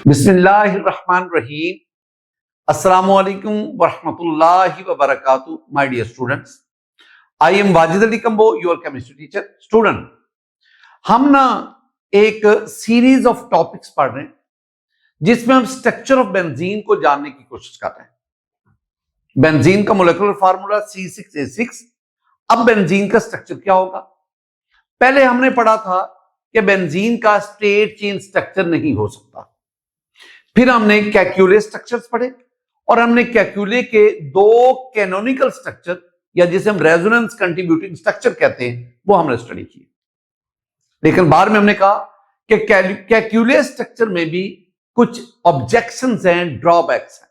बिस्मिल्लाहिर्रहमानिर्रहीम। अस्सलामुअलैकुम वरहमतुल्लाहि वबरकातुहू। My dear students, I am Wajid Ali Kamboh, your chemistry teacher. Student, हम ना एक सीरीज ऑफ टॉपिक्स पढ़ रहे हैं जिसमें हम स्ट्रक्चर ऑफ बेंजीन को जानने की कोशिश कर रहे हैं। बेंजीन का मोलेकुलर फार्मूला C6H6। अब बेंजीन का स्ट्रक्चर क्या होगा? पहले हमने पढ़ा था कि बेंजीन का स्ट्रेट चेन स्ट्रक्चर नहीं हो सकता। फिर हमने कैक्यूले स्ट्रक्चर्स पढ़े और हमने कैक्यूले के दो कैनोनिकल स्ट्रक्चर या जिसे हम रेजोनेंस कंट्रीब्यूटिंग स्ट्रक्चर कहते हैं वो हमने स्टडी किए। लेकिन बाद में हमने कहा कि कैक्यूले स्ट्रक्चर में भी कुछ ऑब्जेक्शंस हैं, ड्रॉबैक्स हैं।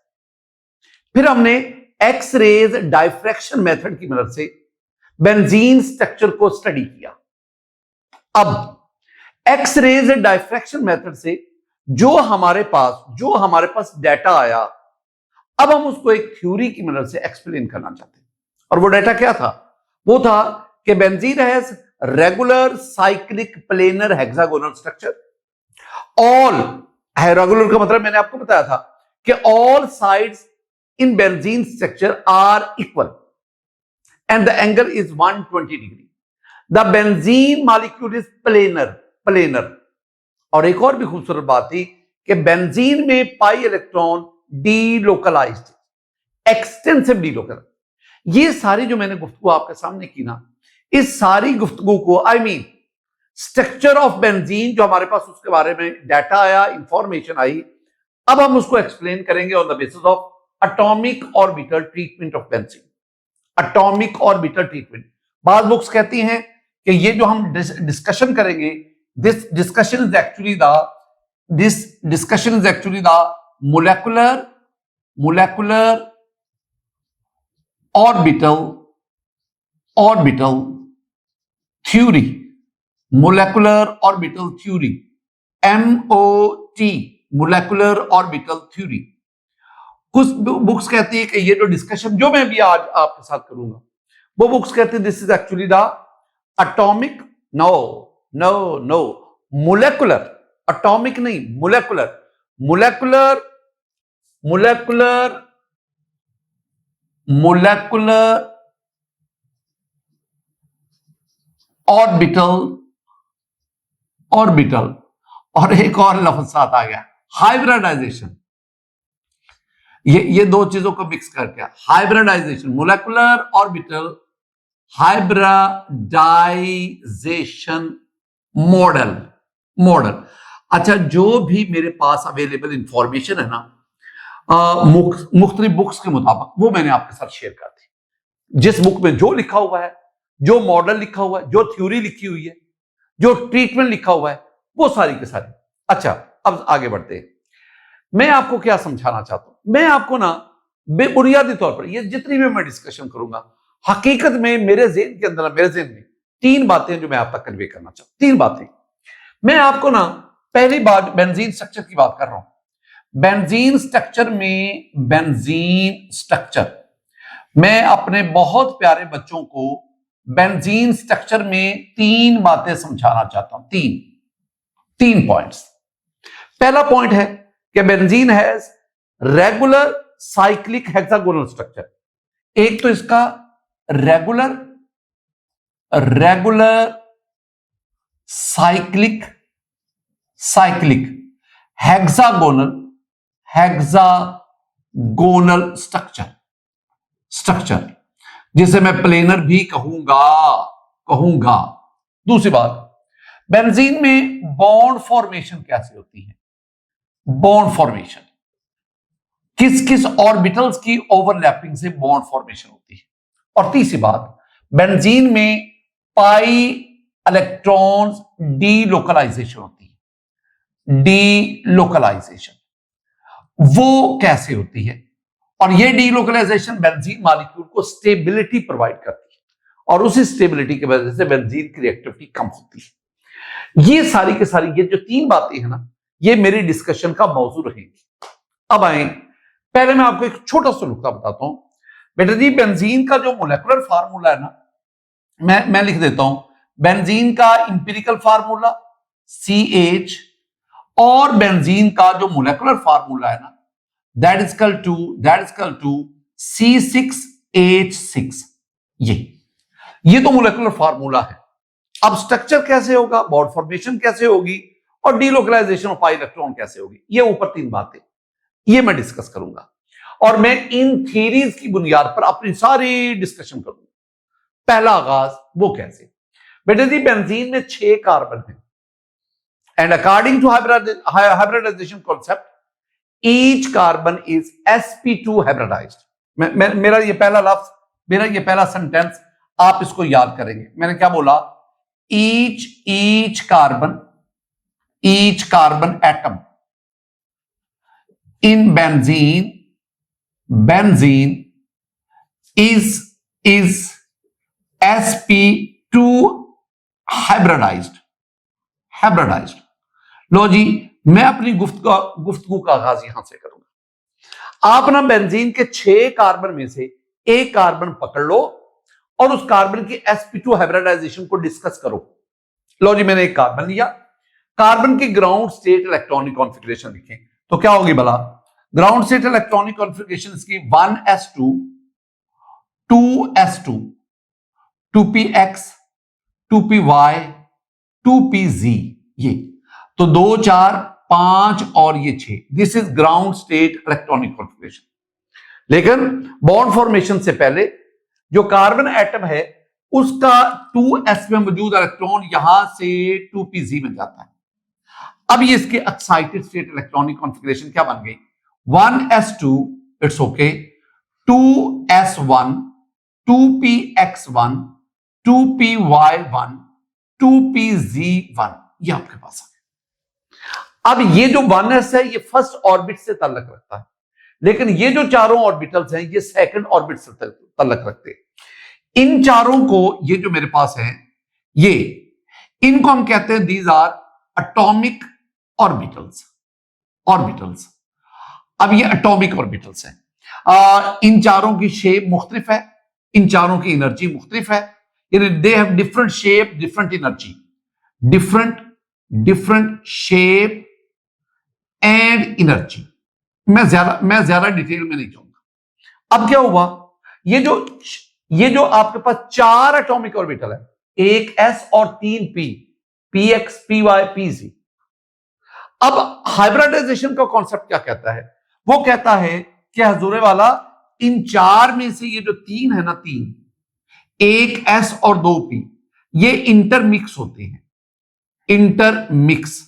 फिर हमने एक्स रेज डायफ्रैक्शन मेथड की मदद से बेंजीन स्ट्रक्चर को स्टडी किया। अब एक्स रेज डायफ्रैक्शन मेथड से जो हमारे पास डाटा आया, अब हम उसको एक थ्योरी की मदद से एक्सप्लेन करना चाहते हैं। और वो डाटा क्या था? वो था कि benzene has regular cyclic planar hexagonal structure. All regular का मतलब मैंने आपको बताया था कि all sides in benzene structure are equal and the angle is 120 degree. The benzene molecule is planar. और एक और भी खूबसूरत बात थी कि बेंजीन में pi electron delocalised, extensive delocalised. ये सारी जो मैंने गुफ्तगू आपके सामने की ना, इस सारी गुफ्तगू को स्ट्रक्चर ऑफ बेंजीन जो हमारे पास उसके बारे में डाटा आया, इंफॉर्मेशन आई, अब हम उसको एक्सप्लेन करेंगे on the basis of atomic orbital treatment of benzene. Atomic orbital treatment, बाद बुक्स कहती हैं कि ये जो हम डिस्कशन करेंगे, this discussion is actually the molecular orbital theory, molecular orbital theory, MOT, molecular orbital theory। कुछ बुक्स कहती है कि ये जो डिस्कशन जो मैं भी आज आपके साथ करूंगा, वो बुक्स कहती है this is actually the atomic, no molecular, atomic नहीं, मोलेकुलर ऑर्बिटल और एक और लफ्ज साथ आ गया, हाइब्रिडाइजेशन। ये दो चीजों को मिक्स करके hybridisation, molecular orbital hybridisation model. अच्छा, जो भी मेरे पास अवेलेबल इंफॉर्मेशन है ना मुख्तलिफ बुक्स के मुताबिक, वो मैंने आपके साथ शेयर कर दी। जिस बुक में जो लिखा हुआ है, जो मॉडल लिखा हुआ है, जो थ्योरी लिखी हुई है, जो ट्रीटमेंट लिखा हुआ है, वो सारी के सारी। अच्छा, अब आगे बढ़ते हैं। मैं आपको क्या समझाना चाहता हूं? मैं आपको ना बेबुनियादी तौर पर ये जितनी भी मैं डिस्कशन करूंगा, हकीकत में मेरे ज़हन के अंदर, मेरे ज़हन में तीन बातें जो मैं आप तक कन्वे करना चाहता हूं। तीन बातें मैं आपको ना, पहली बात बेंजीन स्ट्रक्चर की बात कर रहा हूं। बेंजीन स्ट्रक्चर मैं अपने बहुत प्यारे बच्चों को बेंजीन स्ट्रक्चर में तीन बातें समझाना चाहता हूं। तीन पॉइंट्स। पहला पॉइंट है कि benzene has regular cyclic hexagonal structure. एक तो इसका रेगुलर साइक्लिक हेक्सागोनल स्ट्रक्चर जिसे मैं प्लेनर भी कहूंगा। दूसरी बात, बेंजीन में बॉन्ड फॉर्मेशन कैसे होती है? बॉन्ड फॉर्मेशन किस ऑर्बिटल्स की ओवरलैपिंग से बॉन्ड फॉर्मेशन होती है? और तीसरी बात, बेंजीन में पाई इलेक्ट्रॉन्स डीलोकलाइजेशन होती है। डीलोकलाइजेशन वो कैसे होती है? और ये डीलोकलाइजेशन बेंजीन मॉलिक्यूल को स्टेबिलिटी प्रोवाइड करती है और उसी स्टेबिलिटी की वजह से बेंजीन की रिएक्टिविटी कम होती है। ये सारी के सारी ये जो तीन बातें हैं ना, ये मेरी डिस्कशन का मौजू रहेंगी। अब आए, पहले मैं आपको एक छोटा सा नुकता बताता हूं। बेटा जी, बेंजीन का जो मोलेकुलर फार्मूला है ना, मैं लिख देता हूं। बेंजीन का इंपिरिकल फार्मूला CH और बेंजीन का जो मोलेकुलर फार्मूला है ना, that is equal to C6H6। ये तो मोलेकुलर फार्मूला है। अब स्ट्रक्चर कैसे होगा, बॉन्ड फॉर्मेशन कैसे होगी, और डीलोकलाइजेशन ऑफ पाई इलेक्ट्रॉन कैसे होगी, ये ऊपर 3 बातें ये मैं डिस्कस करूंगा, और मैं इन थ्योरीज की बुनियाद पर अपनी सारी डिस्कशन करूंगा। पहला आगाज वो कैसे, बेटे जी बेंजीन में 6 कार्बन है, and according to hybridisation concept each carbon is sp2 hybridised. मेरा ये पहला लफ्ज, मेरा ये पहला सेंटेंस आप इसको याद करेंगे। मैंने क्या बोला, each carbon atom in benzene is sp2 hybridized. लो जी, मैं अपनी गुफ्तगू का आगाज यहां से करूंगा। आप ना बेंजीन के 6 कार्बन में से एक कार्बन पकड़ लो और उस कार्बन की sp2 हाइब्रिडाइजेशन को डिस्कस करो। लो जी, मैंने एक कार्बन लिया, कार्बन की ग्राउंड स्टेट इलेक्ट्रॉनिक कॉन्फ़िगरेशन लिखें तो क्या होगी भला, ग्राउंड स्टेट इलेक्ट्रॉनिक कॉन्फ़िगरेशन इसकी 1s2 2s2 2px 2py 2pz, ये तो 2 4 5 और ये 6, this is ground state electronic configuration. लेकिन बॉन्ड फॉर्मेशन से पहले जो कार्बन एटम है उसका 2s में मौजूद इलेक्ट्रॉन यहां से 2pz में जाता है। अब ये इसके एक्साइटेड स्टेट इलेक्ट्रॉनिक कॉन्फ़िगरेशन क्या बन गई, 1s2 it's okay, 2s1 2px1 2py1 2pz1, ये आपके पास आ गया। अब ये जो 1s है ये फर्स्ट ऑर्बिट से ताल्लुक रखता है, लेकिन ये जो चारों ऑर्बिटल्स हैं ये सेकंड ऑर्बिट से ताल्लुक रखते हैं। इन चारों को, ये जो मेरे पास है ये, इनको हम कहते हैं दीज आर एटॉमिक ऑर्बिटल्स। अब ये एटॉमिक ऑर्बिटल्स हैं। इन चारों की शेप मुख्तलिफ है, इन चारों की एनर्जी मुख्तलिफ है, यानी they have different shape different energy, different shape and energy. मैं ज्यादा डिटेल में नहीं जाऊंगा। अब क्या हुआ, ये जो आपके पास 4 एटॉमिक ऑर्बिटल है, एक s और 3 p, px py pz। अब हाइब्रिडाइजेशन का कॉन्सेप्ट क्या कहता है, वो कहता है कि हजूरे वाला इन 4 में से ये जो 3 है ना, 3, एक s और 2 p, ये इंटरमिक्स होते हैं, इंटरमिक्स।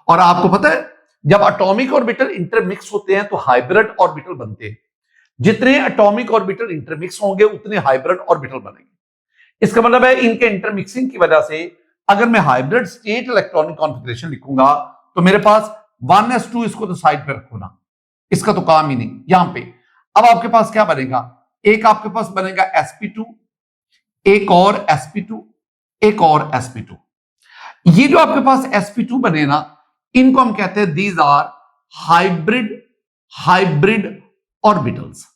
और आपको पता है जब एटॉमिक ऑर्बिटल इंटरमिक्स होते हैं तो हाइब्रिड ऑर्बिटल बनते हैं। जितने एटॉमिक ऑर्बिटल इंटरमिक्स होंगे उतने हाइब्रिड ऑर्बिटल बनेंगे। इसका मतलब है इनके इंटरमिक्सिंग की वजह से अगर मैं हाइब्रिड स्टेट इलेक्ट्रॉनिक कॉन्फ़िगरेशन लिखूंगा तो मेरे पास 1s2, इसको तो साइड पे रखो ना, इसका तो काम ही नहीं यहां पे। अब आपके पास क्या बनेगा, एक आपके पास बनेगा sp2, एक और sp2, एक और sp2। ये जो आपके पास sp2 बने ना, इनको हम कहते हैं दीज आर हाइब्रिड ऑर्बिटल्स।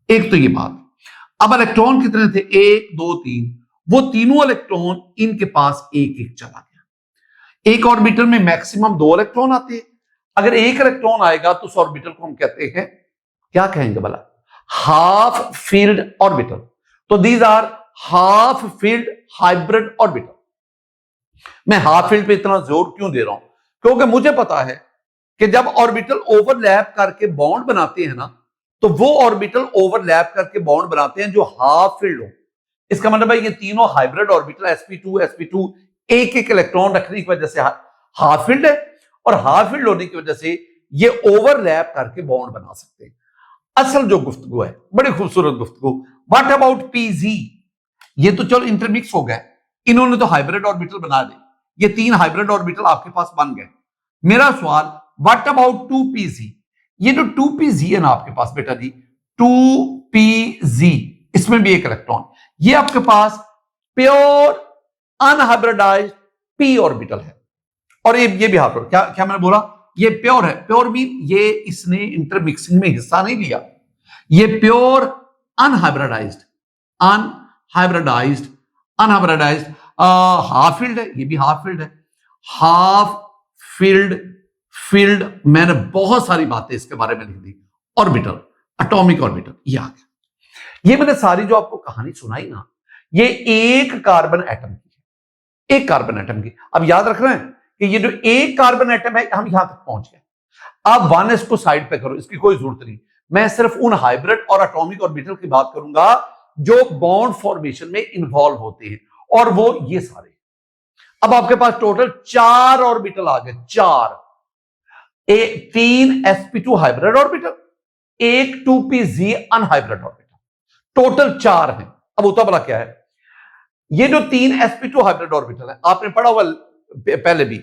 एक तो ये बात। अब इलेक्ट्रॉन कितने थे, 1 2 3, वो तीनों इलेक्ट्रॉन इनके पास एक एक चला गया। एक ऑर्बिटल में मैक्सिमम 2 इलेक्ट्रॉन आते हैं। अगर एक इलेक्ट्रॉन आएगा तो उस ऑर्बिटल को हम कहते हैं, क्या कहेंगे भला, हाफ फील्ड ऑर्बिटल। तो these are half filled hybrid orbital. मैं हाफ फील्ड पे इतना जोर क्यों दे रहा हूं, क्योंकि मुझे पता है कि जब ऑर्बिटल ओवरलैप करके बॉन्ड बनाते हैं ना, तो वो ऑर्बिटल ओवरलैप करके बॉन्ड बनाते हैं जो हाफ फील्ड हो। इसका मतलब है ये तीनों हाइब्रिड ऑर्बिटल sp2 एक एक इलेक्ट्रॉन रखने की वजह से हाफ फील्ड है, और हाफ फील्ड होने की वजह से ये ओवरलैप करके बॉन्ड बना सकते हैं। असल जो गुफ्तगू है, बड़ी खूबसूरत गुफ्तगू। व्हाट अबाउट pz, ये तो चलो इंटरमिक्स हो गए, इन्होंने तो हाइब्रिड ऑर्बिटल बना दे, ये 3 हाइब्रिड ऑर्बिटल आपके पास बन गए। मेरा सवाल, व्हाट अबाउट 2pz, ये जो 2pz है ना आपके पास बेटा जी, 2pz, इसमें भी एक इलेक्ट्रॉन, ये आपके पास प्योर अनहाइब्रिडाइज्ड p ऑर्बिटल है, और ये भी हाइब्रिड, क्या मैंने बोला, ये प्योर है। प्योर मीन ये इसने इंटरमिक्सिंग में हिस्सा नहीं लिया, ये प्योर अनहाइब्रिडाइज्ड हाफ फील्ड है, ये भी हाफ फील्ड है। हाफ फिल्ड, फील्ड, मैंने बहुत सारी बातें इसके बारे में लिख दी। ऑर्बिटल, एटॉमिक ऑर्बिटल, ये आ गया। ये मैंने सारी जो आपको कहानी सुनाई ना, ये एक कार्बन एटम की है, एक कार्बन एटम की। अब याद रख रहे हैं कि ये जो एक कार्बन एटम है, हम यहां तक पहुंच गए। अब 1s को साइड पे करो, इसकी कोई जरूरत नहीं। मैं सिर्फ उन हाइब्रिड और एटॉमिक ऑर्बिटल की बात करूंगा जो बॉन्ड फॉर्मेशन में इन्वॉल्व होते हैं, और वो ये सारे। अब आपके पास टोटल 4 ऑर्बिटल आ गए, 4। 3 sp2 हाइब्रिड ऑर्बिटल, एक 2pz अनहाइब्रिड ऑर्बिटल, टोटल 4 हैं। अब होता बड़ा क्या है, ये जो 3 sp2 हाइब्रिड ऑर्बिटल है, आपने पढ़ा हुआ पहले भी,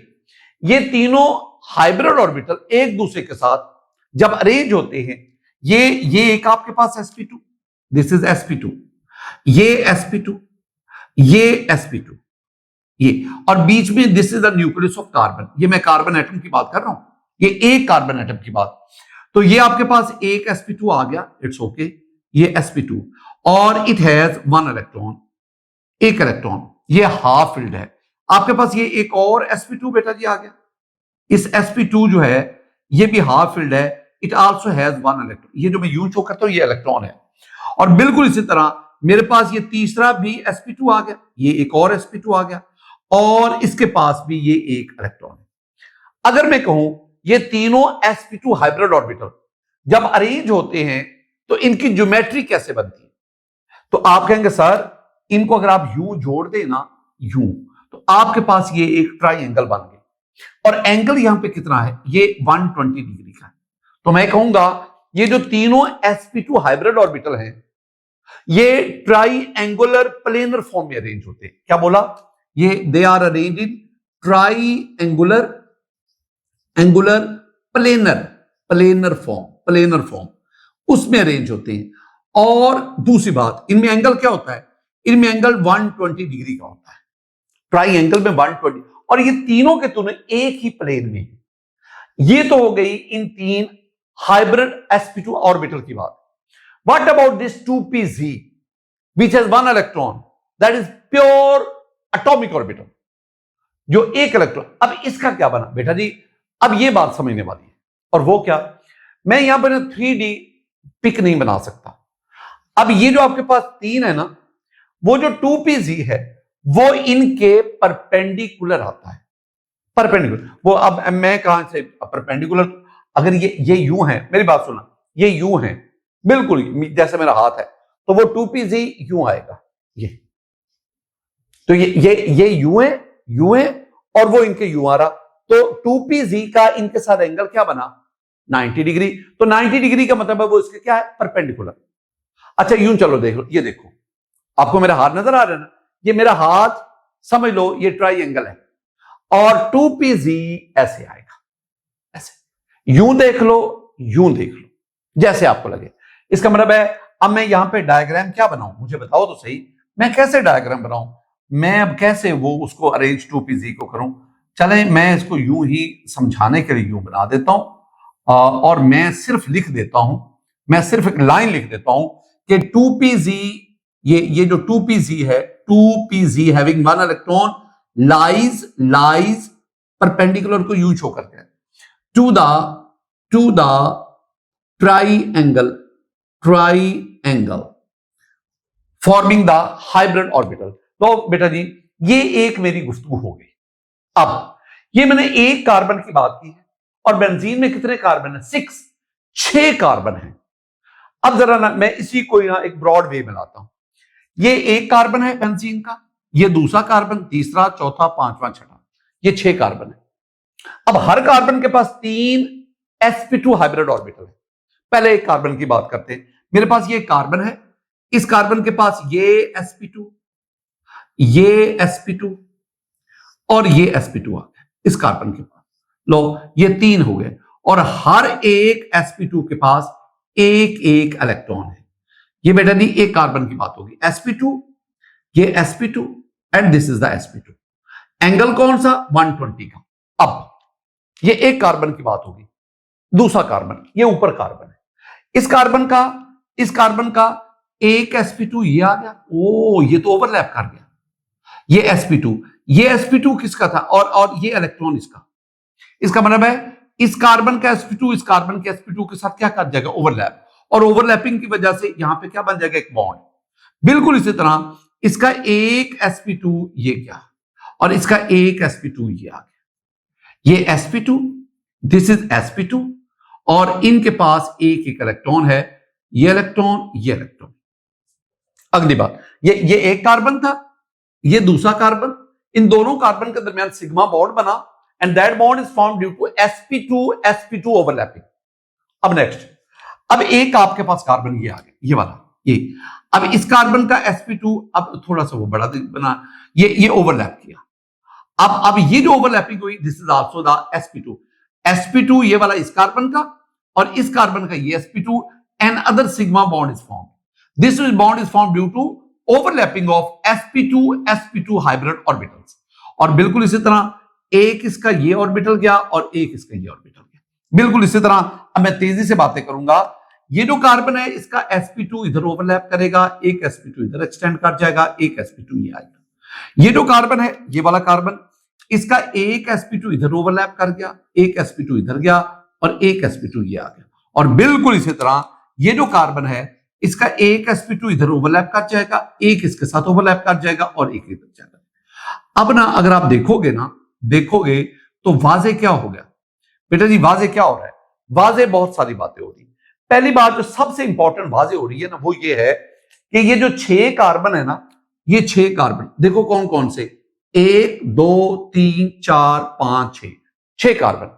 ये तीनों हाइब्रिड ऑर्बिटल एक दूसरे के साथ जब अरेंज होते हैं, ये एक आपके पास sp2, दिस इज sp2, ये sp2, ये sp2, ये, और बीच में this is the nucleus of carbon. ये मैं कार्बन एटम की बात कर रहा हूं, ये एक कार्बन एटम की बात। तो ये आपके पास एक sp2 आ गया, इट्स ओके, ये sp2, और इट हैज 1 इलेक्ट्रॉन, एक इलेक्ट्रॉन, ये हाफ फिल्ड है। आपके पास ये एक और sp2 बेटा जी आ गया। इस sp2 जो है ये भी हाफ फिल्ड है, इट आल्सो हैज 1 इलेक्ट्रॉन। ये जो मैं यूं शो करता हूं ये इलेक्ट्रॉन है। और बिल्कुल इसी तरह मेरे पास ये तीसरा भी sp2 आ गया, ये एक और sp2 आ गया, और इसके पास भी ये एक इलेक्ट्रॉन है। अगर मैं कहूं ये तीनों sp2 हाइब्रिड ऑर्बिटल जब अरेंज होते हैं तो इनकी ज्योमेट्री कैसे बनती है, तो आप कहेंगे सर इनको अगर आप यूं जोड़ देना, यूं, तो आपके पास ये एक ट्राइंगल बन गया। और एंगल यहां पे कितना है, ये 120 डिग्री का है। तो मैं कहूंगा ये जो तीनों sp2 हाइब्रिड ऑर्बिटल हैं, ये ट्राइंगुलर प्लेनर फॉर्म में अरेंज होते हैं। क्या बोला, ये they are arrange in triangular planar form, उसमें अरेंज होते हैं। और दूसरी बात, इनमें एंगल क्या होता है, इनमें एंगल 120 डिग्री का होता है, ट्राइंगल में 120, और ये तीनों के तीनों एक ही प्लेन में है। ये तो हो गई इन 3 हाइब्रिड sp2 ऑर्बिटल की बात। What about this 2pz which has 1 electron, that is pure atomic orbital, जो एक इलेक्ट्रॉन। अब इसका क्या बना बेटा जी, अब ये बात समझने वाली है, और वो क्या, मैं यहां पर 3D पिक नहीं बना सकता। अब ये जो आपके पास 3 है ना, वो जो 2pz है वो इनके परपेंडिकुलर आता है, परपेंडिकुलर। वो अब मैं कहां से परपेंडिकुलर, अगर ये यूं है, मेरी बात सुना, ये यूं है बिल्कुल जैसे मेरा हाथ है, तो वो 2pz यूं आएगा, ये तो ये यूं है और वो इनके यूं आ रहा, तो 2pz का इनके साथ एंगल क्या बना, 90 डिग्री। तो 90 डिग्री का मतलब है वो इसके क्या है, परपेंडिकुलर। अच्छा यूं चलो देख लो, ये देखो आपको मेरा हाथ नजर आ रहा है ना, ये मेरा हाथ समझ लो ये ट्राइंगल है, और 2pz ऐसे आएगा, ऐसे, यूं देख लो, यूं देख लो, जैसे आपको लगे। इसका मतलब है अब मैं यहां पे डायग्राम क्या बनाऊं, मुझे बताओ तो सही, मैं कैसे डायग्राम बनाऊं, मैं अब कैसे वो उसको अरेंज 2pz को करूं। चले मैं इसको यूं ही समझाने के लिए यूं बना देता हूं, और मैं सिर्फ लिख देता हूं, मैं सिर्फ एक लाइन लिख देता हूं कि 2pz, ये जो 2pz है, 2pz having 1 electron lies perpendicular को यूं शो करते हैं to the triangle forming the hybrid orbital. तो बेटा जी ये एक मेरी गुफ्तगू हो गई। अब ये मैंने एक कार्बन की बात की है, और बेंजीन में कितने कार्बन है, 6 कार्बन है। अब जरा ना मैं इसी को यहां एक ब्रॉड वे में लाता हूं। ये एक कार्बन है बेंजीन का, ये दूसरा कार्बन, तीसरा, चौथा, पांचवा, छठा, ये 6 कार्बन है। अब हर कार्बन के पास 3 sp2 हाइब्रिड ऑर्बिटल है। पहले एक कार्बन की बात करते हैं। मेरे पास ये कार्बन है, इस कार्बन के पास ये sp2, ये sp2 और ये sp2 आ गया इस कार्बन के पास। लो ये 3 हो गए, और हर एक sp2 के पास एक एक इलेक्ट्रॉन है। ये बेटा नहीं एक कार्बन की बात होगी, sp2, ये sp2 and this is the sp2। Angle कौन सा, 120 का। अब ये एक कार्बन की बात होगी, दूसरा कार्बन, ये ऊपर कार्बन है, इस कार्बन का एक sp2 ये आ गया, ओ ये तो ओवरलैप कर गया, ये sp2, ये sp2 किसका था और ये इलेक्ट्रॉन इसका मतलब है इस कार्बन का sp2 इस कार्बन के sp2 के साथ क्या कर जाएगा, ओवरलैप, और ओवरलैपिंग की वजह से यहां पे क्या बन जाएगा, एक बॉन्ड। बिल्कुल इसी तरह इसका एक sp2 ये क्या, और इसका एक sp2 ये आ गया, ये sp2, दिस इज sp2, और इनके पास एक इलेक्ट्रॉन है, ये इलेक्ट्रॉन। अगली बात, ये एक कार्बन था, ये दूसरा कार्बन, इन दोनों कार्बन के दरमियान सिग्मा बॉन्ड बना and that bond is form due to sp2 overlapping. अब नेक्स्ट, अब एक आपके पास कार्बन ये आ गया, ये वाला, ये अब इस कार्बन का sp2 अब थोड़ा सा वो बड़ा बना, ये ओवरलैप किया। अब ये जो ओवरलैपिंग हुई, this is also the sp2 ये वाला इस कार्बन का और इस कार्बन का ये sp2 and other sigma bond is form. This bond is form due to overlapping of sp2 hybrid orbitals. और बिल्कुल इसी तरह एक इसका ये ऑर्बिटल गया और एक इसका ये ऑर्बिटल गया, बिल्कुल इसी तरह। अब मैं तेजी से बातें करूंगा, ये जो कार्बन है इसका sp2 इधर ओवरलैप करेगा, एक sp2 इधर एक्सटेंड कर जाएगा, एक sp2 ये आएगा। ये जो कार्बन है, ये वाला कार्बन, इसका एक sp2 इधर ओवरलैप कर गया, एक sp2 इधर गया और एक sp2 ये आ गया। और बिल्कुल इसी तरह ये जो कार्बन है इसका एक sp2 इधर ओवरलैप कर जाएगा, एक इसके साथ ओवरलैप कर जाएगा और एक इधर जाएगा। अब ना अगर आप देखोगे तो वाजे क्या हो गया बेटा जी, वाजे क्या हो रहा है, वाजे बहुत सारी बातें हो रही है। पहली बात जो सबसे इंपॉर्टेंट वाजे हो रही है ना, वो ये है कि ये जो 6 कार्बन है ना, ये 6 कार्बन देखो कौन कौन से, 1 2 3 4 5 6 कार्बन।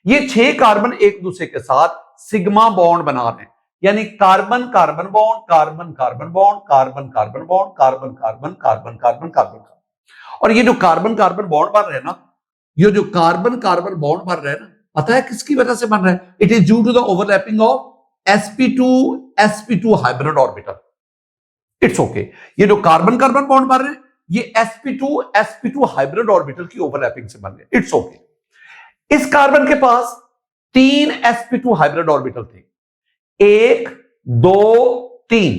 ये 6 कार्बन एक दूसरे के साथ सिग्मा बॉन्ड बना रहे हैं, यानी carbon carbon bond, carbon carbon bond, carbon carbon bond, carbon carbon carbon carbon carbon. और ये जो कार्बन कार्बन बॉन्ड बन रहे हैं ना, ये जो कार्बन कार्बन बॉन्ड बन रहे हैं ना, पता है किसकी वजह से बन रहा है? It is due to the overlapping of sp2 hybrid orbital. It's okay, ये जो कार्बन कार्बन बॉन्ड बन रहे हैं ये sp2 हाइब्रिड ऑर्बिटल की ओवरलैपिंग से बन रहे हैं। It's okay. इस कार्बन के पास 3 sp2 हाइब्रिड ऑर्बिटल थे, 1 2 3।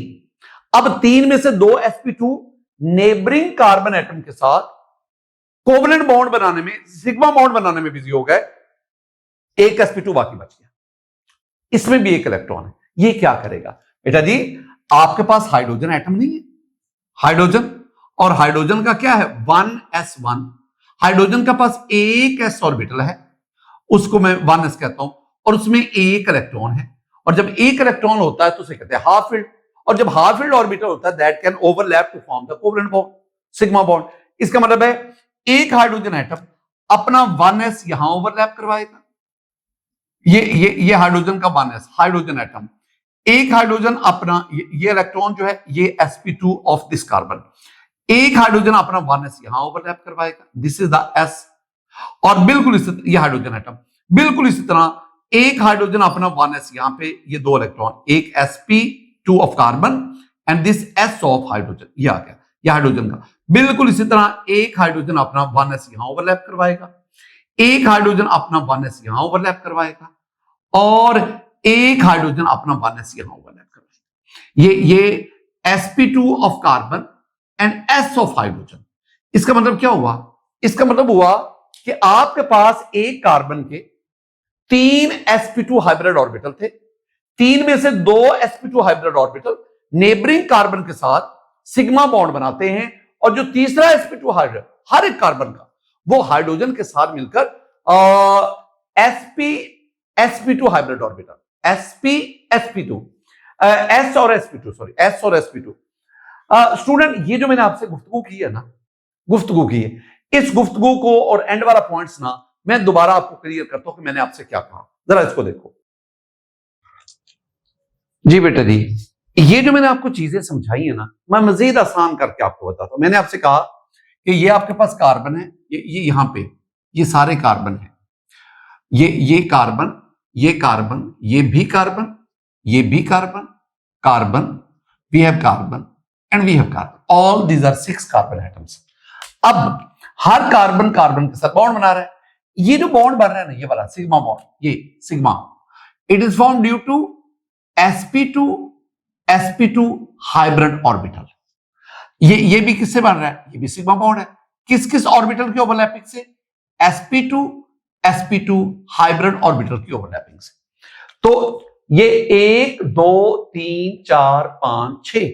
अब 3 में से 2 sp2 नेबरिंग कार्बन एटम के साथ कोवलेंट बॉन्ड बनाने में, सिग्मा बॉन्ड बनाने में बिजी हो गए, एक sp2 बाकी बच गया, इसमें भी एक इलेक्ट्रॉन है। ये क्या करेगा बेटा जी, आपके पास हाइड्रोजन एटम नहीं है, हाइड्रोजन, और हाइड्रोजन का क्या है 1s1, हाइड्रोजन का पास एक s ऑर्बिटल है, उसको मैं 1s कहता हूं, और उसमें एक इलेक्ट्रॉन है। और जब एक इलेक्ट्रॉन होता है तो उसे कहते हैं हाफ फील्ड, और जब हाफ फील्ड ऑर्बिटल होता है that can overlap to form the covalent bond, sigma bond. इसका मतलब है एक हाइड्रोजन एटम अपना 1s यहां ओवरलैप करवाएगा, ये हाइड्रोजन का 1s हाइड्रोजन एटम, एक हाइड्रोजन अपना ये इलेक्ट्रॉन जो है ये sp2 ऑफ दिस कार्बन, एक हाइड्रोजन अपना 1s यहां ओवरलैप करवाएगा, दिस इज द s। और बिल्कुल इसी ये हाइड्रोजन एटम, बिल्कुल इसी तरह एक हाइड्रोजन अपना 1s यहां पे, ये 2 इलेक्ट्रॉन, एक sp2 of carbon and this s of hydrogen, ये आ गया ये हाइड्रोजन का। बिल्कुल इसी तरह एक हाइड्रोजन अपना 1s यहां ओवरलैप करवाएगा, एक हाइड्रोजन अपना 1s यहां ओवरलैप करवाएगा और एक हाइड्रोजन अपना 1s यहां ओवरलैप करवाएगा। ये sp2 of carbon and s of hydrogen. इसका मतलब क्या हुआ? इसका मतलब हुआ कि आपके पास एक कार्बन के 3 sp2 हाइब्रिड ऑर्बिटल थे, 3 में से 2 sp2 hybrid orbital neighbouring carbon के साथ सिग्मा बॉन्ड बनाते हैं, और जो तीसरा sp2 हाइब्रिड हर एक कार्बन का वो हाइड्रोजन के साथ मिलकर sp2 hybrid orbital, sp2 s और sp2 स्टूडेंट, ये जो मैंने आपसे गुफ्तगू की है ना, इस गुफ्तगू को और एंड वाला पॉइंट्स ना मैं दोबारा आपको क्लियर करता हूं कि मैंने आपसे क्या कहा। जरा इसको देखो जी बेटा जी, ये जो मैंने आपको चीजें समझाई है ना, मैं मजीद आसान करके आपको बताता हूं। मैंने आपसे कहा कि ये आपके पास कार्बन है, ये यहां पे ये सारे कार्बन है, ये कार्बन, ये कार्बन, ये भी कार्बन, ये भी carbon, carbon, we have carbon and we have carbon, all these are 6 carbon atoms. अब हर कार्बन कार्बन के साथ बॉन्ड बना रहा है। ये जो बॉन्ड बन रहा है ना, ये वाला सिग्मा बॉन्ड, ये sigma, it is form due to sp2 hybrid orbital. ये भी किससे बन रहा है? ये भी सिग्मा बॉन्ड है। किस किस ऑर्बिटल की ओवरलैपिंग से? sp2 sp2 हाइब्रिड ऑर्बिटल की ओवरलैपिंग से। तो ये 1 2 3 4 5 6,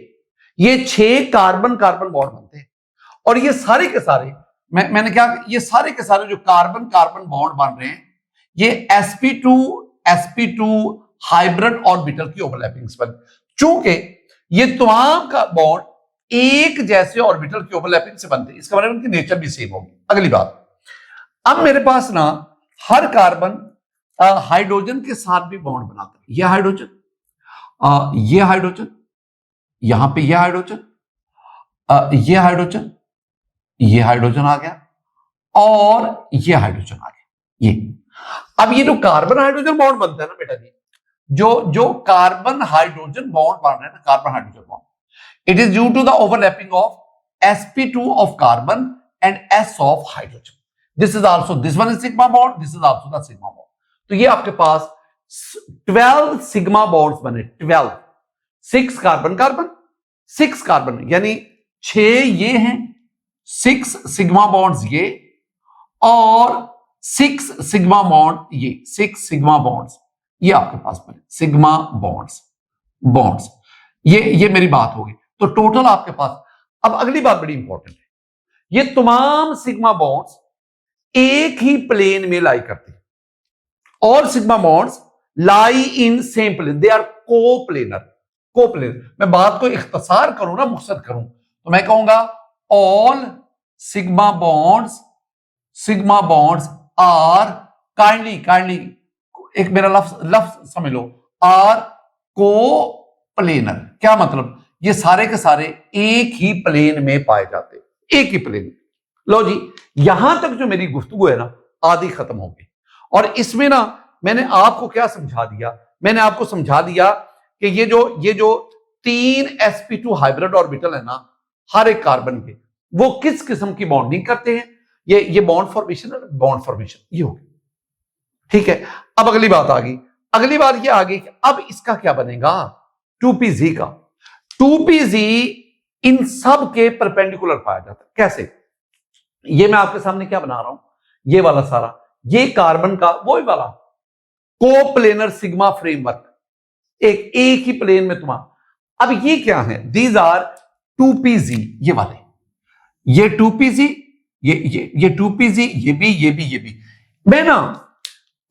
ये 6 कार्बन कार्बन बॉन्ड बनते हैं। और ये सारे के सारे मैंने क्या, ये सारे के सारे जो कार्बन कार्बन बॉन्ड बन रहे हैं, ये sp2 हाइब्रिड ऑर्बिटल की ओवरलैपिंग से बन। चूंकि ये तमाम का बॉन्ड एक जैसे ऑर्बिटल की ओवरलैपिंग से बनते हैं, इसका मतलब उनकी नेचर भी सेम होगी। अगली बात, अब मेरे पास ना हर कार्बन हाइड्रोजन के साथ भी बॉन्ड बनाता है। ये हाइड्रोजन, ये हाइड्रोजन, यहां पे ये हाइड्रोजन, ये हाइड्रोजन, ये हाइड्रोजन आ गया, और ये हाइड्रोजन आ गया। ये अब ये जो कार्बन हाइड्रोजन बॉन्ड बनता है ना बेटा जी, जो कार्बन हाइड्रोजन बॉन्ड बन रहे हैं ना, carbon hydrogen bond, it is due to the overlapping of sp2 of carbon and s of hydrogen. This is also, this one is sigma bond, this is also the sigma bond. तो ये आपके पास 12 sigma bonds बने, 12, 6 carbon carbon, 6 carbon, यानी 6 ये हैं, 6 sigma bonds ये, और 6 sigma bond ये, 6 सिग्मा बॉन्ड्स ये आपके पास बने, सिग्मा बॉन्ड्स ये मेरी बात होगी। तो टोटल आपके पास, अब अगली बात बड़ी इंपॉर्टेंट है, ये तमाम सिग्मा बॉन्ड्स एक ही प्लेन में लाई करते हैं। All sigma bonds lie in same plane, they are coplanar. मैं बात को इख्तिसार करूं ना, मुख्तसर करूं, तो मैं कहूंगा all sigma bonds are kindly एक मेरा लफ्ज समझ लो, आर कोप्लेनर। क्या मतलब? ये सारे के सारे एक ही प्लेन में पाए जाते, एक ही प्लेन में। लो जी, यहां तक जो मेरी गुफ्तगू है ना, आधी खत्म हो गई। और इसमें ना मैंने आपको क्या समझा दिया? मैंने आपको समझा दिया कि ये जो 3 sp2 हाइब्रिड ऑर्बिटल है ना, हर एक कार्बन के, वो किस किस्म की बॉन्डिंग करते हैं। ये बॉन्ड फॉर्मेशन ये होगी, ठीक है। अब अगली बात आ गई, अगली बात ये आ गई कि अब इसका क्या बनेगा, 2pz का। 2pz इन सब के परपेंडिकुलर पाया जाता है। कैसे? ये मैं आपके सामने क्या बना रहा हूं, ये वाला सारा, ये कार्बन का वही वाला कोप्लेनर सिग्मा फ्रेमवर्क, एक ही प्लेन में तुम्हारा। अब ये क्या है? दीज आर 2pz, ये वाले, ये 2pz, ये 2pz, ये भी। मैं ना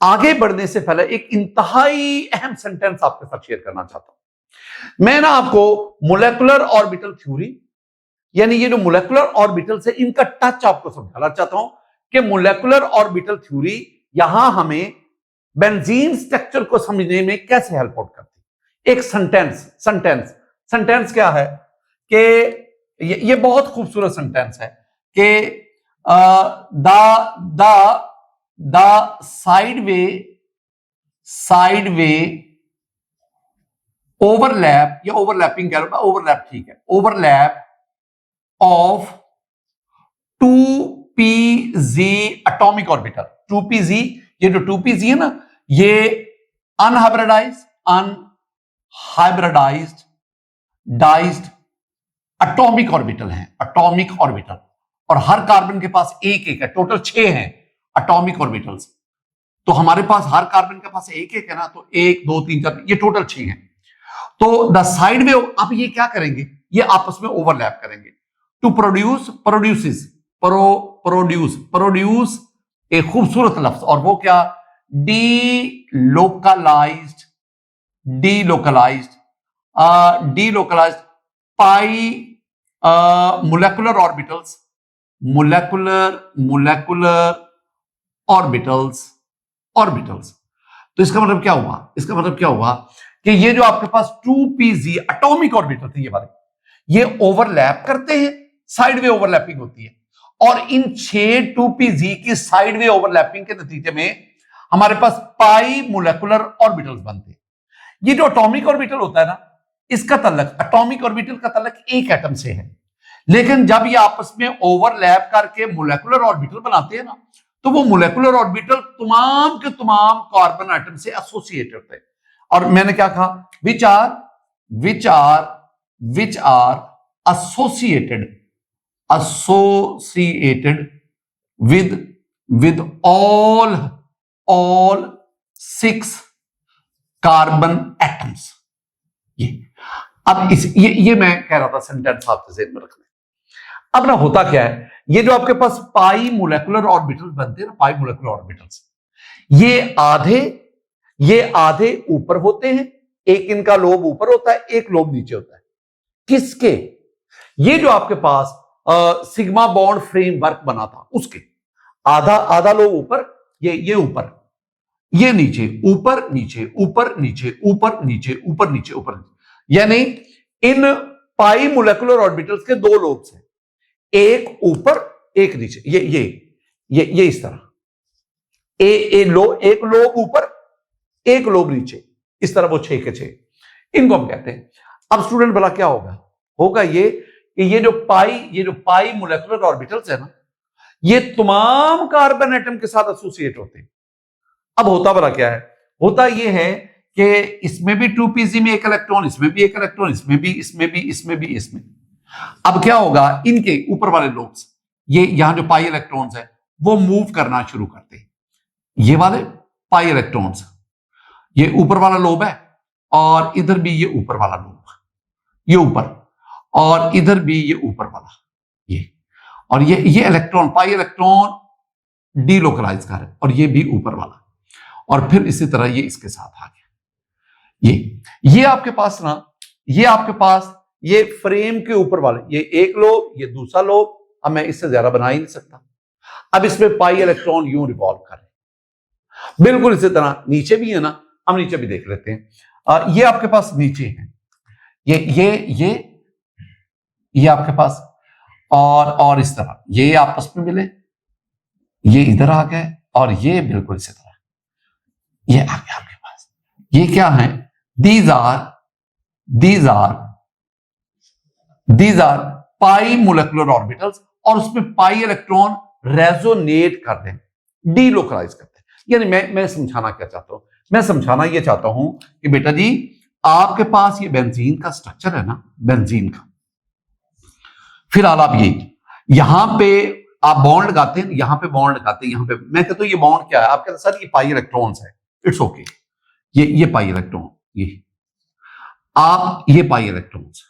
आगे बढ़ने से पहले एक इंतहाई अहम सेंटेंस आपके साथ शेयर करना चाहता हूं। मैं ना आपको मोलेकुलर ऑर्बिटल थ्योरी, यानी ये जो मोलेकुलर ऑर्बिटल से इनका टच आपको समझाना चाहता हूं कि मोलेकुलर ऑर्बिटल थ्योरी यहां हमें बेंजीन स्ट्रक्चर को समझने में कैसे हेल्प आउट करती। एक सेंटेंस क्या है कि ये बहुत खूबसूरत सेंटेंस है कि द साइडवे ओवरलैप, या ओवरलैपिंग कह रहा हूं, ओवरलैप ठीक है, overlap of 2pz atomic orbital. 2pz, ये जो 2pz है ना, ये अनहाइब्रिडाइज्ड डाइज्ड एटॉमिक ऑर्बिटल है, एटॉमिक ऑर्बिटल। और हर कार्बन के पास एक है, टोटल 6 हैं एटॉमिक ऑर्बिटल्स। तो हमारे पास हर कार्बन के पास एक है ना, तो 1 2 3 4, ये टोटल 6 हैं। तो द साइड वे, अब ये क्या करेंगे, ये आपस में ओवरलैप करेंगे टू प्रोड्यूस एक खूबसूरत लफ्ज, और वो क्या? डीलोकलाइज्ड पाई मोलेकुलर ऑर्बिटल्स। तो इसका मतलब क्या हुआ? कि ये जो आपके पास 2pz एटॉमिक ऑर्बिटल थे, ये वाले, ये ओवरलैप करते हैं, साइडवे ओवरलैपिंग होती है। और इन 6 2pz की साइडवे ओवरलैपिंग के नतीजे में हमारे पास पाई मोलेकुलर ऑर्बिटल्स बनते हैं। ये जो एटॉमिक ऑर्बिटल होता है ना, इसका ताल्लुक, एटॉमिक ऑर्बिटल का ताल्लुक एक एटम से है, लेकिन जब ये आपस में ओवरलैप करके मोलेकुलर ऑर्बिटल बनाते हैं ना, तो वो मोलेकुलर ऑर्बिटल तमाम के तमाम कार्बन एटम से एसोसिएटेड होते हैं। और मैंने क्या कहा? Which are associated associated with all 6 carbon atoms. ये अब ये मैं कह रहा था सेंटेंस आपके ज़हन में रखना। अब ना होता क्या है, ये जो आपके पास पाई मोलेकुलर ऑर्बिटल्स बनते हैं ना, पाई मोलेकुलर ऑर्बिटल्स, ये आधे ऊपर होते हैं, एक इनका लोब ऊपर होता है, एक लोब नीचे होता है। किसके? ये जो आपके पास सिग्मा बॉन्ड फ्रेमवर्क बना था उसके आधा लोब ऊपर, ये ऊपर, ये नीचे, ऊपर नीचे, ऊपर नीचे, ऊपर नीचे, ऊपर नीचे, ऊपर नीचे, यानी इन पाई मोलेकुलर ऑर्बिटल्स के 2 लोब्स हैं, एक ऊपर एक नीचे, ये इस तरह, एक लोब ऊपर एक लोब नीचे, इस तरह वो 6 के 6, इनको हम कहते हैं। अब स्टूडेंट बोला क्या होगा ये कि ये जो पाई मोलेकुलर ऑर्बिटल्स है ना, ये तमाम कार्बन एटम के साथ एसोसिएट होते हैं। अब होता बड़ा क्या है, होता ये है कि इसमें भी 2pz में एक इलेक्ट्रॉन, इसमें भी एक इलेक्ट्रॉन, इसमें भी। अब क्या होगा, इनके ऊपर वाले लोब्स, ये यहां जो पाई इलेक्ट्रॉन्स है वो मूव करना शुरू करते हैं। ये वाले पाई इलेक्ट्रॉन्स, ये ऊपर वाला लोब है, और इधर भी ये ऊपर वाला लोब, ये ऊपर, और इधर भी ये ऊपर वाला, ये, और ये इलेक्ट्रॉन, पाई इलेक्ट्रॉन डीलोकलाइज कर है, और ये भी ऊपर वाला, और फिर इसी तरह ये इसके साथ आ गया। ये आपके पास ना, ये फ्रेम के ऊपर वाले, ये एक लोब, ये दूसरा लोब, अब मैं इससे ज्यादा बना ही नहीं सकता। अब इसमें पाई इलेक्ट्रॉन यूं रिवॉल्व कर रहे हैं। बिल्कुल इसी तरह नीचे भी है ना, हम नीचे भी देख लेते हैं। ये आपके पास नीचे है, ये आपके पास, और इस तरह ये आपस में मिले, ये इधर आ गए, और ये बिल्कुल इसी तरह ये आ गया आपके पास। ये क्या है? These are pi molecular orbitals, और उसमें पाई इलेक्ट्रॉन रेजोनेट करते हैं, डीलोकलाइज करते हैं। यानी मैं समझाना क्या चाहता हूं, मैं समझाना ये चाहता हूं कि बेटा जी, आपके पास ये बेंजीन का स्ट्रक्चर है ना, बेंजीन का, फिलहाल आप यहां पे आप बॉन्ड लगाते हैं, यहां पे बॉन्ड लगाते हैं, यहां पे मैं कहता हूं ये बॉन्ड क्या है, आप कहते हैं सर ये पाई इलेक्ट्रॉन्स है, इट्स ओके, ये पाई इलेक्ट्रॉन, ये पाई इलेक्ट्रॉन्स,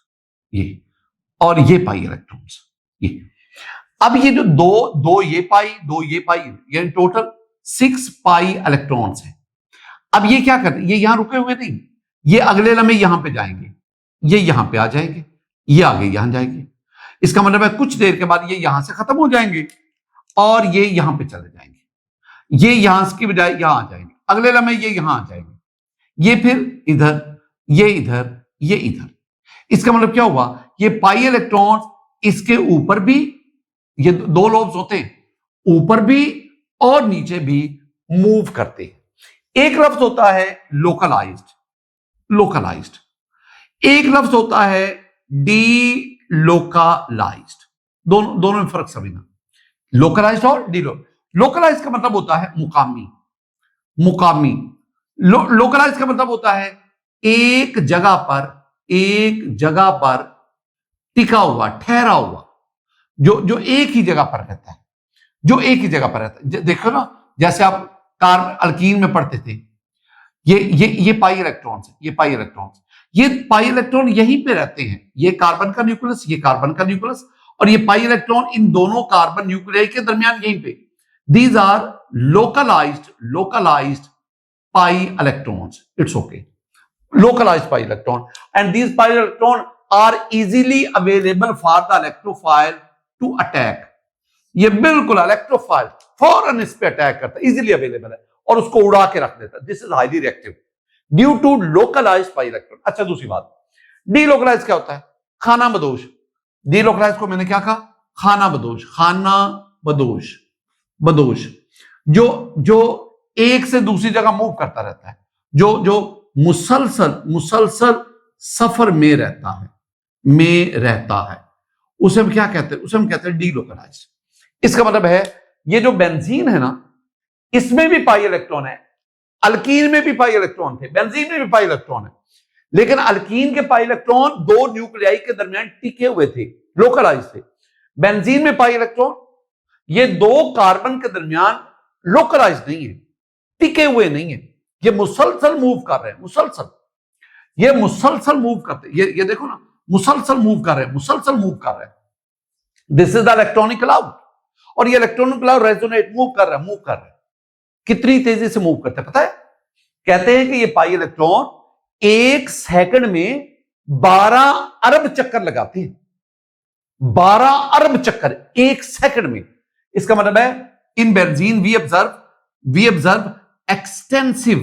और ये पाई इलेक्ट्रॉन्स, अब ये जो दो ये पाई, यानी टोटल 6 पाई इलेक्ट्रॉन्स हैं। अब ये क्या करते हैं, ये यहां रुके हुए नहीं, ये अगले लम्हे यहां पे जाएंगे, ये यहां पे आ जाएंगे, ये आगे यहां जाएंगे। इसका मतलब है कुछ देर के बाद ये यहां से खत्म हो जाएंगे, और ये यहां पे चले जाएंगे, ये यहां की बजाय यहां आ जाएंगे, अगले लम्हे ये यहां आ जाएंगे, ये फिर इधर, ये इधर, ये इधर। इसका मतलब क्या हुआ, ये पाई इलेक्ट्रॉन्स इसके ऊपर भी, ये 2 लोब्स होते हैं, ऊपर भी और नीचे भी मूव करते हैं। एक लफ्ज होता है लोकलाइज्ड, एक लफ्ज होता है डीलोकलाइज्ड। दोनों में फर्क समझना, लोकलाइज्ड और लोकलाइज्ड का मतलब होता है मुकामी। लोकलाइज्ड का मतलब होता है एक जगह पर टिका हुआ, ठहरा हुआ, जो एक ही जगह पर रहता है, देखो ना, जैसे आप अल्कीन में पढ़ते थे, ये पाई इलेक्ट्रॉन्स है, ये पाई इलेक्ट्रॉन यहीं पे रहते हैं, ये कार्बन का न्यूक्लियस, और ये पाई इलेक्ट्रॉन इन दोनों कार्बन न्यूक्लियाई के दरमियान यहीं पे। These are localised pi electrons, it's okay, localized pi electron, and these pi electron are easily available for the electrophile to attack। ये बिल्कुल इलेक्ट्रोफाइल फौरन इस पे अटैक करता है, इजीली अवेलेबल है, और उसको उड़ा के रख देता है। This is highly reactive due to localised pi electron. अच्छा, दूसरी बात, डीलोकलाइज क्या होता है? खाना बदोश। डीलोकलाइज को मैंने क्या कहा? खाना बदोश, जो एक से दूसरी जगह मूव करता रहता है, जो मुसलसल सफर में रहता है, उसे हम क्या कहते हैं? उसे हम कहते हैं डीलोकलाइज्ड। इसका मतलब है ये जो बेंजीन है ना, इसमें भी पाई इलेक्ट्रॉन है, अल्कीन में भी पाई इलेक्ट्रॉन थे, बेंजीन में भी पाई इलेक्ट्रॉन है, लेकिन अल्कीन के पाई इलेक्ट्रॉन 2 न्यूक्लियाई के दरमियान टिके हुए थे, लोकलाइज थे। बेंजीन में पाई इलेक्ट्रॉन, ये दो कार्बन के दरमियान लोकलाइज नहीं है, टिके हुए नहीं है, ये मुसलसल मूव कर रहे हैं, मुसलसल, ये मुसलसल मूव करते हैं, ये देखो ना, मुसलसल मूव कर रहे हैं, मुसलसल मूव कर रहे हैं। This is the electronic cloud, और ये इलेक्ट्रॉनिक क्लाउड रेजोनेट मूव कर रहा है, मूव कर रहा है। कितनी तेजी से मूव करता है पता है? कहते हैं कि ये पाई इलेक्ट्रॉन 1 सेकंड में 12 अरब चक्कर लगाते हैं, 12 अरब चक्कर 1 सेकंड में। इसका मतलब है in benzene we observe extensive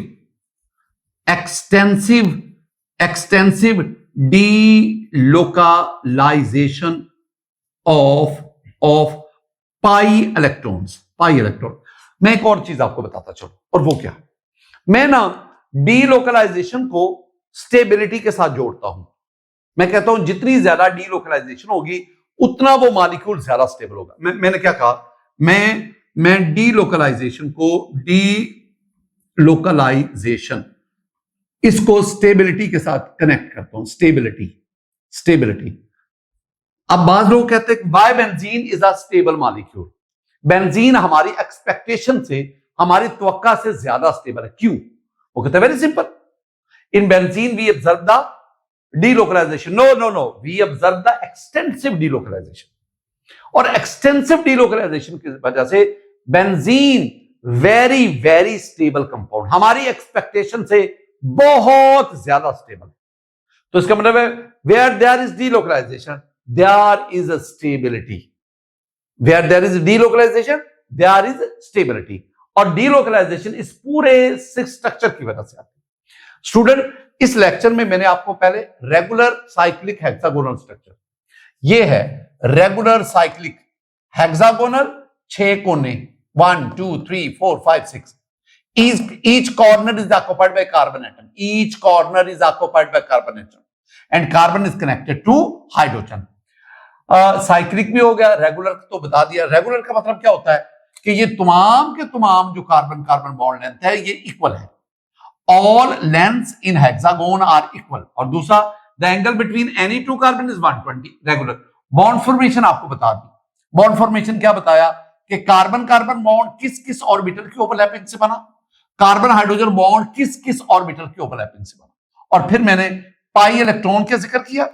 delocalisation of pi electron. मैं एक और चीज आपको बताता चलूं, और वो क्या, मैं ना डीलोकलाइजेशन को स्टेबिलिटी के साथ जोड़ता हूं। मैं कहता हूं जितनी ज्यादा डीलोकलाइजेशन होगी उतना वो मॉलिक्यूल ज्यादा स्टेबल होगा। मैंने क्या कहा, मैं डीलोकलाइजेशन इसको स्टेबिलिटी के साथ कनेक्ट करता हूं। स्टेबिलिटी। अब बाज लोग कहते हैं why benzene is a stable molecule. Benzene हमारी एक्सपेक्टेशन से, हमारी तवक्का से ज्यादा स्टेबल है। क्यों? वो कहते हैं very simple, in benzene we observe the delocalisation, no we observe the extensive delocalisation, और एक्सटेंसिव डीलोकलाइजेशन की वजह से benzene very very stable compound, हमारी एक्सपेक्टेशन से बहुत ज्यादा स्टेबल। तो इसका मतलब है where there is delocalisation there is a stability, where there is delocalisation there is stability. और डीलोकलाइजेशन इस पूरे 6 स्ट्रक्चर की वजह से आती है। स्टूडेंट, इस लेक्चर में मैंने आपको पहले रेगुलर साइक्लिक हेक्सागोनल स्ट्रक्चर, ये है रेगुलर साइक्लिक हेक्सागोनल 6 कोने, 1 2 3 4 5 6, each corner is occupied by carbon atom, and carbon is connected to hydrogen। Cyclic भी हो गया, रेगुलर तो बता दिया। रेगुलर का मतलब क्या होता है कि ये तमाम के तमाम जो कार्बन बॉन्ड लेंथ है ये इक्वल है, all lengths in hexagon are equal. और दूसरा, the angle between any two carbon is 120। Regular bond formation आपको बता दी। बॉन्ड फॉर्मेशन क्या बताया कि कार्बन बॉन्ड किस किस ऑर्बिटल की ओवरलैपिंग से बना, कार्बन हाइड्रोजन बॉन्ड किस किस ऑर्बिटल की ओवरलैपिंग से बना। और फिर मैंने पाई इलेक्ट्रॉन का जिक्र किया,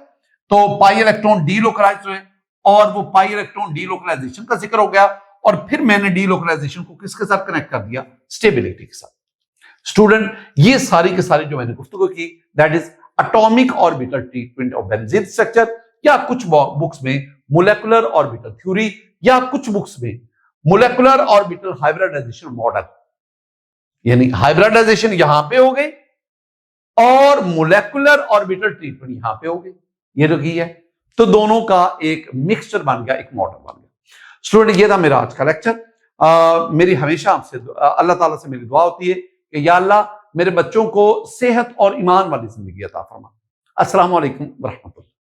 तो पाई इलेक्ट्रॉन डीलोकलाइज हुए, और वो पाई इलेक्ट्रॉन डीलोकलाइजेशन का जिक्र हो गया, और फिर मैंने डीलोकलाइजेशन को किसके साथ कनेक्ट कर दिया, स्टेबिलिटी के साथ। स्टूडेंट, ये सारी की सारी जो मैंने गुफ्तगू की, that is atomic orbital treatment of benzene structure, या कुछ बुक्स में मोलेकुलर ऑर्बिटल थ्योरी, या कुछ बुक्स में मोलेकुलर ऑर्बिटल हाइब्रिडाइजेशन मॉडल। यानी हाइब्रिडाइजेशन यहां पे हो गई और मोलेकुलर ऑर्बिटल ट्रीटमेंट यहां पे हो गई, ये जो की है, तो दोनों का एक मिक्सचर बन गया, एक मॉडल बन गया। स्टूडेंट, ये था मेरा आज का लेक्चर। मेरी हमेशा आपसे अल्लाह ताला से मेरी दुआ होती है कि या अल्लाह मेरे बच्चों को सेहत और ईमान वाली जिंदगी अता फरमा। अस्सलाम वालेकुम व रहमतुल्लाह।